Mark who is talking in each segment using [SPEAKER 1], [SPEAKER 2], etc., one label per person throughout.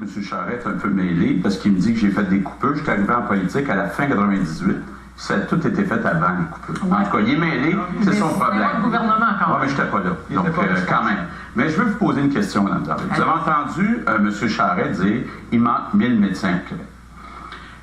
[SPEAKER 1] M. Charest est un peu mêlé parce qu'il me dit que j'ai fait des coupures. Je suis arrivé en politique à la fin 98. Ça a tout été fait avant les coupures. En tout cas, il est mêlé, c'est son problème.
[SPEAKER 2] C'était pas le gouvernement quand même.
[SPEAKER 1] Oui, mais je n'étais pas là. Donc, quand même. Mais je veux vous poser une question, Mme Darby. Vous avez entendu M. Charest dire qu'il manque 1000 médecins au Québec.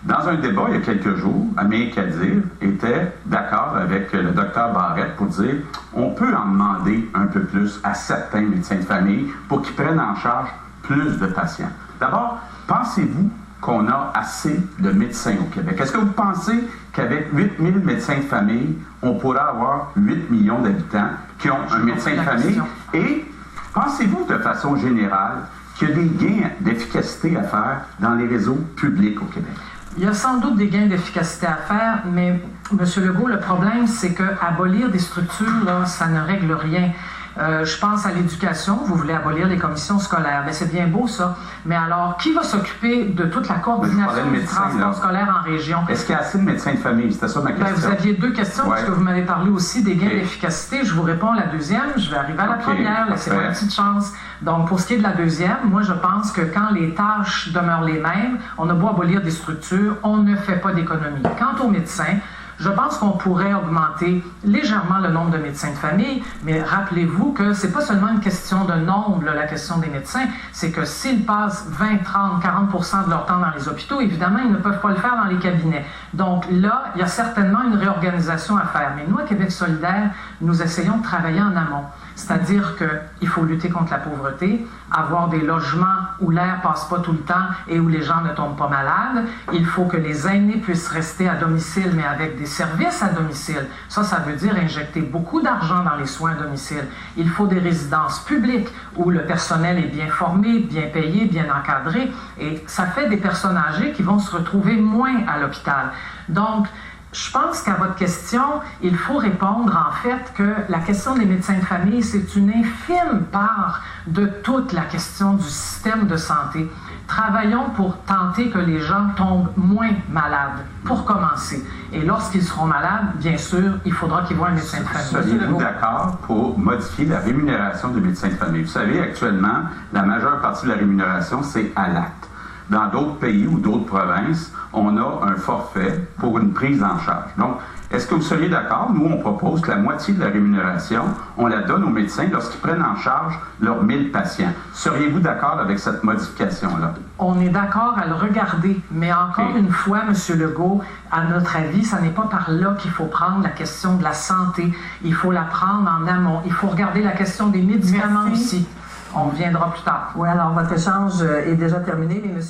[SPEAKER 1] Dans un débat il y a quelques jours, Amir Kadir était d'accord avec le Dr Barrette pour dire on peut en demander un peu plus à certains médecins de famille pour qu'ils prennent en charge plus de patients. D'abord, pensez-vous qu'on a assez de médecins au Québec? Est-ce que vous pensez qu'avec 8000 médecins de famille, on pourrait avoir 8 millions d'habitants qui ont un médecin de famille? Et pensez-vous de façon générale qu'il y a des gains d'efficacité à faire dans les réseaux publics au Québec?
[SPEAKER 2] Il y a sans doute des gains d'efficacité à faire, mais M. Legault, le problème, c'est qu'abolir des structures, là, ça ne règle rien. Je pense à l'éducation, vous voulez abolir les commissions scolaires. Bien, c'est bien beau ça, mais alors, qui va s'occuper de toute la coordination du transport scolaire en région?
[SPEAKER 1] Est-ce qu'il y a assez de médecins de famille? C'était ça ma question.
[SPEAKER 2] Bien, vous aviez deux questions,
[SPEAKER 1] ouais.
[SPEAKER 2] Puisque vous m'avez parlé aussi des gains d'efficacité. Je vous réponds à la deuxième, je vais arriver à la première, laissez-moi une petite chance. Donc, pour ce qui est de la deuxième, moi, je pense que quand les tâches demeurent les mêmes, on a beau abolir des structures, on ne fait pas d'économie. Quant aux médecins, je pense qu'on pourrait augmenter légèrement le nombre de médecins de famille, mais rappelez-vous que c'est pas seulement une question de nombre, la question des médecins, c'est que s'ils passent 20, 30, 40% de leur temps dans les hôpitaux, évidemment, ils ne peuvent pas le faire dans les cabinets. Donc là, il y a certainement une réorganisation à faire. Mais nous, à Québec solidaire, nous essayons de travailler en amont. C'est-à-dire qu'il faut lutter contre la pauvreté, avoir des logements où l'air passe pas tout le temps et où les gens ne tombent pas malades. Il faut que les aînés puissent rester à domicile, mais avec des services à domicile. Ça veut dire injecter beaucoup d'argent dans les soins à domicile. Il faut des résidences publiques où le personnel est bien formé, bien payé, bien encadré. Et ça fait des personnes âgées qui vont se retrouver moins à l'hôpital. Donc, je pense qu'à votre question, il faut répondre en fait que la question des médecins de famille, c'est une infime part de toute la question du système de santé. Travaillons pour tenter que les gens tombent moins malades, pour commencer. Et lorsqu'ils seront malades, bien sûr, il faudra qu'ils voient un médecin de famille.
[SPEAKER 1] Seriez-vous d'accord pour modifier la rémunération des médecins de famille? Vous savez, actuellement, la majeure partie de la rémunération, c'est à l'acte. Dans d'autres pays ou d'autres provinces, on a un forfait pour une prise en charge. Donc, est-ce que vous seriez d'accord? Nous, on propose que la moitié de la rémunération, on la donne aux médecins lorsqu'ils prennent en charge leurs 1000 patients. Seriez-vous d'accord avec cette modification-là?
[SPEAKER 2] On est d'accord à le regarder, mais encore une fois, M. Legault, à notre avis, ce n'est pas par là qu'il faut prendre la question de la santé. Il faut la prendre en amont. Il faut regarder la question des médicaments aussi. On reviendra plus tard.
[SPEAKER 3] Oui, alors votre échange est déjà terminé, mais M.